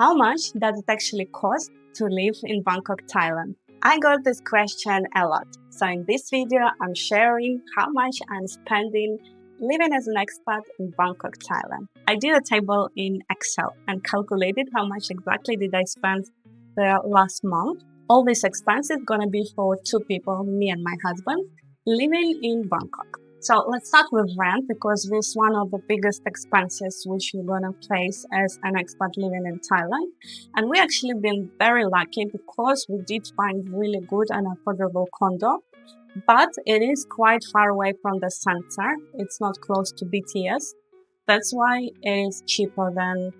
How much does it actually cost to live in Bangkok, Thailand? I got this question a lot. So in this video, I'm sharing how much I'm spending living as an expat in Bangkok, Thailand. I did a table in Excel and calculated how much exactly did I spend the last month. All these expenses gonna be for two people, me and my husband, living in Bangkok. So let's start with rent, because this is one of the biggest expenses which we're gonna face as an expat living in Thailand. And we actually been very lucky because we did find really good and affordable condo, but it is quite far away from the center. It's not close to BTS. That's why it is cheaper than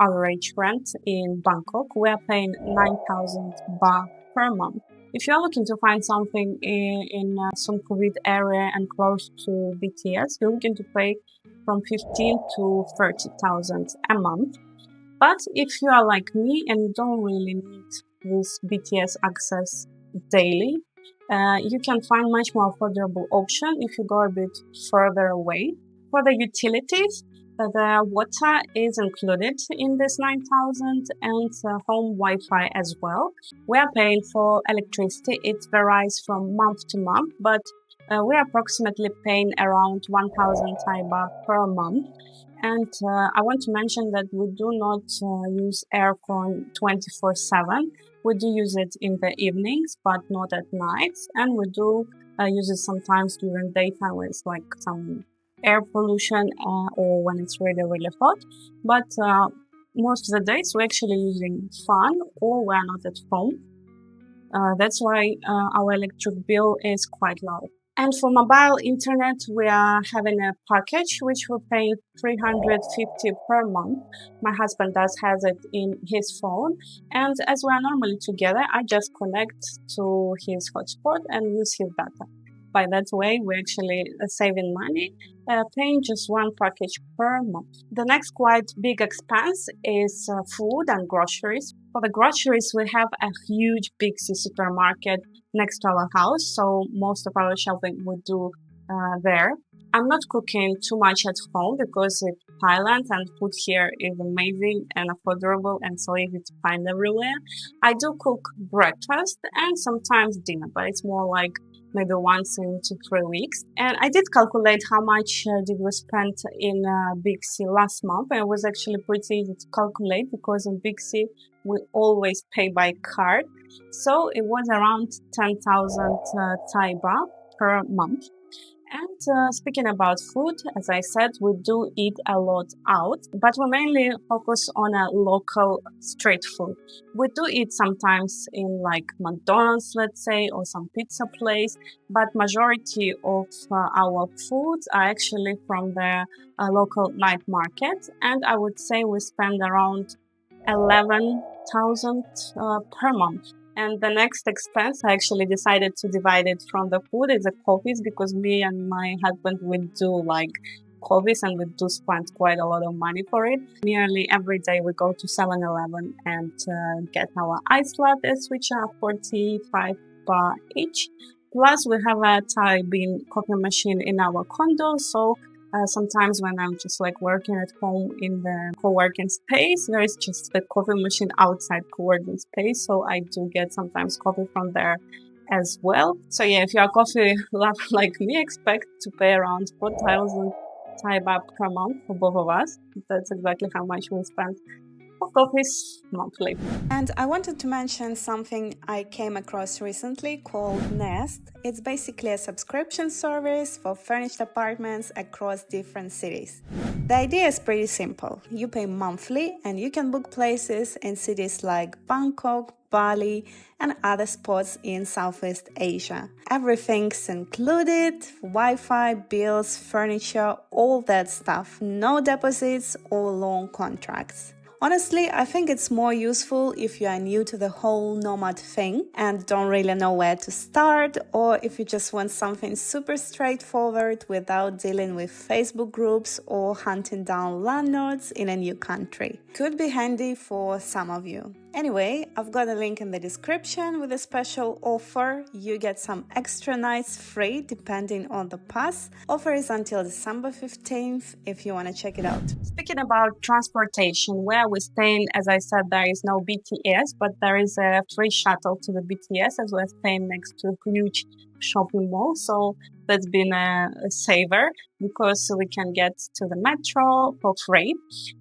average rent in Bangkok. We are paying 9,000 baht per month. If you're looking to find something in Sukhumvit area and close to BTS, you're looking to pay from 15 to 30,000 a month. But if you are like me and you don't really need this BTS access daily, you can find much more affordable option if you go a bit further away. For the utilities, the water is included in this 9,000 and home Wi-Fi as well. We are paying for electricity. It varies from month to month, but we are approximately paying around 1,000 Thai baht per month. And I want to mention that we do not use aircon 24/7. We do use it in the evenings, but not at nights. And we do use it sometimes during daytime when it's like some air pollution or when it's really, really hot. But most of the days we're actually using fan or we're not at home. That's why our electric bill is quite low. And for mobile internet, we are having a package which we're paying 350 per month. My husband has it in his phone. And as we are normally together, I just connect to his hotspot and use his data. By that way, we're actually saving money, paying just one package per month. The next quite big expense is food and groceries. For the groceries, we have a huge big supermarket next to our house, so most of our shopping we do there. I'm not cooking too much at home because it's Thailand and food here is amazing and affordable and so easy to find everywhere. I do cook breakfast and sometimes dinner, but it's more like maybe once in 2-3 weeks. And I did calculate how much did we spend in Big C last month. And it was actually pretty easy to calculate because in Big C we always pay by card. So it was around 10,000 Thai baht per month. And speaking about food, as I said, we do eat a lot out, but we mainly focus on a local street food. We do eat sometimes in like McDonald's, let's say, or some pizza place, but majority of our foods are actually from the local night market. And I would say we spend around 11,000 per month. And the next expense, I actually decided to divide it from the food, is the coffees, because me and my husband, we do like coffees and we do spend quite a lot of money for it. Nearly every day we go to 7-Eleven and get our iced lattes, which are 45 baht each. Plus we have a Thai bean coffee machine in our condo, so sometimes when I'm just like working at home in the co-working space, there is just the coffee machine outside co-working space. So I do get sometimes coffee from there as well. So yeah, if you're a coffee lover like me, expect to pay around 4,000 Thai baht per month for both of us. That's exactly how much we spend for coffees monthly. And I wanted to mention something I came across recently called Nest. It's basically a subscription service for furnished apartments across different cities. The idea is pretty simple. You pay monthly and you can book places in cities like Bangkok, Bali, and other spots in Southeast Asia. Everything's included: Wi-Fi, bills, furniture, all that stuff. No deposits or long contracts. Honestly, I think it's more useful if you are new to the whole nomad thing and don't really know where to start, or if you just want something super straightforward without dealing with Facebook groups or hunting down landlords in a new country. Could be handy for some of you. Anyway, I've got a link in the description with a special offer. You get some extra nights free depending on the pass. Offer is until December 15th if you want to check it out. Speaking about transportation, where where we're staying, as I said, there is no BTS, but there is a free shuttle to the BTS as we're staying next to a huge shopping mall. So that's been a saver because we can get to the metro for free.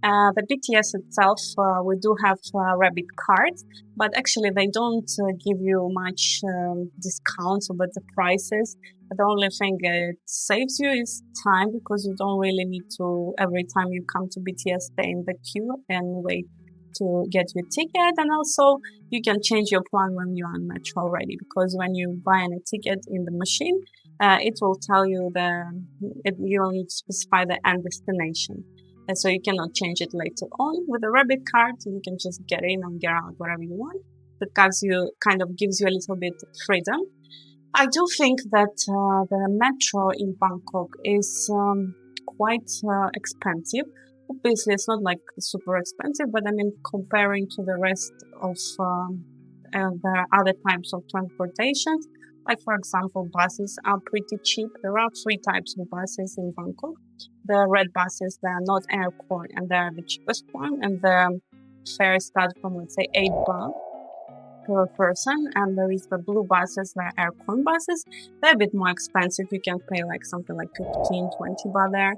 The BTS itself, we do have rabbit cards, but actually they don't give you much discounts about the prices. The only thing it saves you is time because you don't really need to, every time you come to BTS, stay in the queue and wait to get your ticket. And also you can change your plan when you're on metro already, because when you buy a ticket in the machine, it will tell you you will need to specify the end destination. And so you cannot change it later on. With a rabbit card, you can just get in and get out wherever you want. That gives you a little bit freedom. I do think that the metro in Bangkok is quite expensive. Obviously, it's not like super expensive, but I mean, comparing to the rest of the other types of transportation, like for example, buses are pretty cheap. There are three types of buses in Bangkok. The red buses, they are not aircon, and they are the cheapest one, and the fares start from, let's say, 8 baht per person. And there is the blue buses, the aircon buses. They're a bit more expensive. You can pay like something like 15-20 baht there.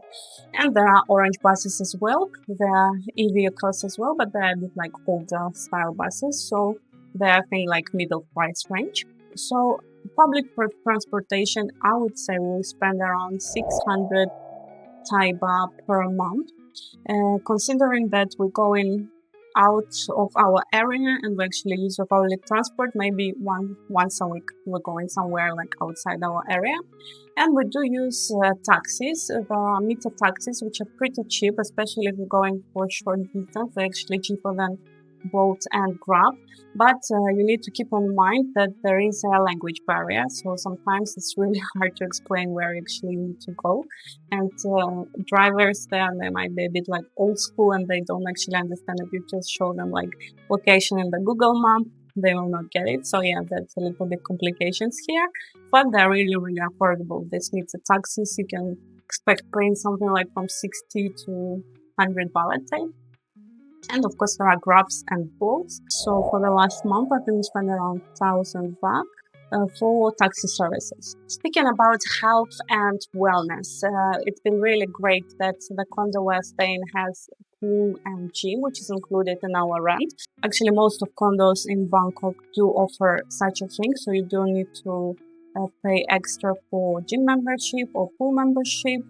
And there are orange buses as well. There are e-vehicles as well, but they're a bit like older style buses, so they're, I think, like middle price range. So public transportation, I would say we'll spend around 600 Thai baht per month. Considering that we're going out of our area and we actually use of public transport, maybe once a week we're going somewhere like outside our area. And we do use taxis, the meter taxis, which are pretty cheap, especially if you're going for short distance. They're actually cheaper than Bolt and Grab. But you need to keep in mind that there is a language barrier, so sometimes it's really hard to explain where you actually need to go. And drivers there, they might be a bit like old school and they don't actually understand if you just show them like location in the Google map. They will not get it. So yeah, that's a little bit complications here, but they're really, really affordable. This means the taxis, you can expect paying something like from 60 to 100 baht a day. And of course, there are Grabs and Bolts. So for the last month, I think we spent around 1,000 baht for taxi services. Speaking about health and wellness, it's been really great that the condo we're staying has pool and gym, which is included in our rent. Actually, most of condos in Bangkok do offer such a thing, so you don't need to pay extra for gym membership or pool membership.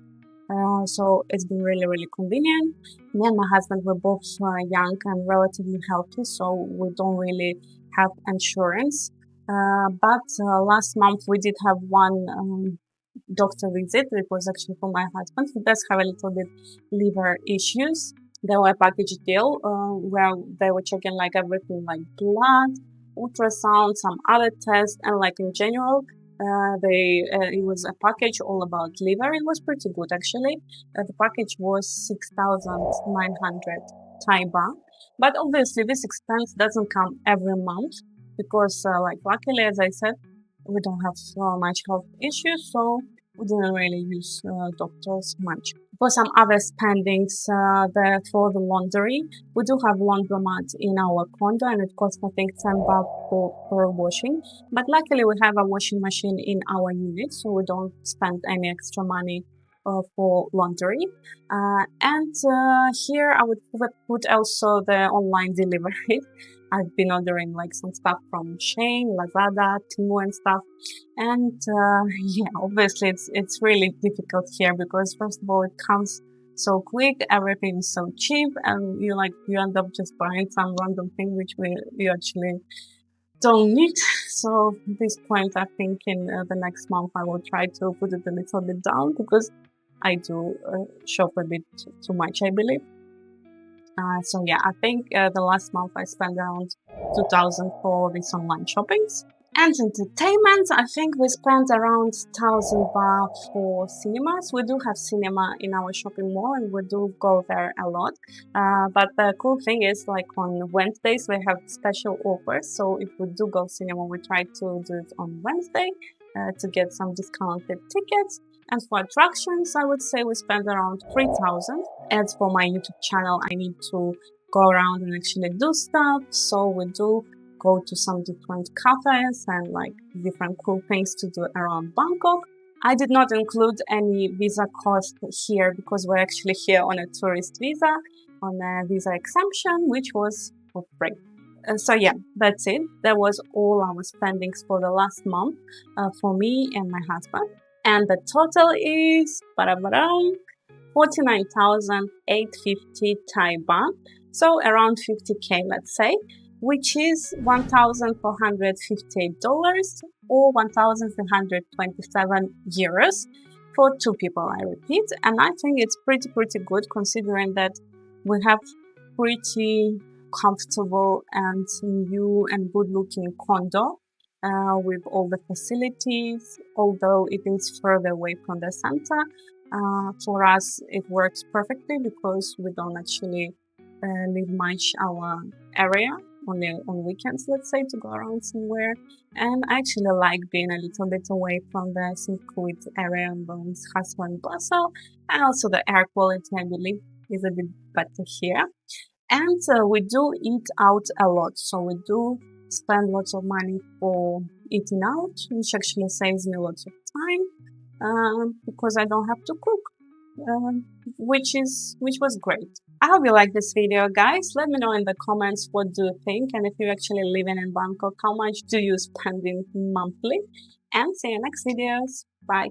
So it's been really, really convenient. Me and my husband were both young and relatively healthy, so we don't really have insurance. But last month we did have one doctor visit. It was actually for my husband. He does have a little bit liver issues. There were a package deal where they were checking like everything, like blood, ultrasound, some other tests, and like in general, it was a package all about liver. It was pretty good actually. The package was 6,900 Thai baht. But obviously this expense doesn't come every month because like luckily, as I said, we don't have so much health issues, so we didn't really use doctors much. For some other spendings, for the laundry, we do have laundromat in our condo and it costs I think 10 baht per washing. But luckily we have a washing machine in our unit, so we don't spend any extra money for laundry. And here I would put also the online delivery. I've been ordering like some stuff from Shein, Lazada, Temu and stuff. And yeah, obviously it's really difficult here because first of all it comes so quick, everything is so cheap, and you end up just buying some random thing which we actually don't need. So at this point, I think in the next month I will try to put it a little bit down because I do shop a bit too much, I believe. So yeah, I think the last month I spent around 2,000 for these online shoppings. And entertainment, I think we spent around 1,000 baht for cinemas. We do have cinema in our shopping mall and we do go there a lot. But the cool thing is like on Wednesdays we have special offers. So if we do go cinema, we try to do it on Wednesday to get some discounted tickets. And for attractions, I would say we spend around 3,000. As for my YouTube channel, I need to go around and actually do stuff. So we do go to some different cafes and like different cool things to do around Bangkok. I did not include any visa cost here because we're actually here on a tourist visa, on a visa exemption, which was for free. So yeah, that's it. That was all our spendings for the last month for me and my husband. And the total is 49,850 Thai baht, so around 50k, let's say, which is $1,458 or 1,327 euros for two people, I repeat. And I think it's pretty good considering that we have pretty comfortable and new and good looking condo with all the facilities, although it is further away from the center. For us, it works perfectly because we don't actually leave much our area on weekends, let's say, to go around somewhere. And I actually like being a little bit away from the circuit area and both hustle and bustle. And also the air quality, I believe, is a bit better here. And we do eat out a lot. So we do spend lots of money for eating out, which actually saves me lots of time because I don't have to cook, which was great. I hope you like this video, guys. Let me know in the comments what do you think, and if you're actually living in Bangkok, how much do you spend in monthly? And see you next videos. Bye.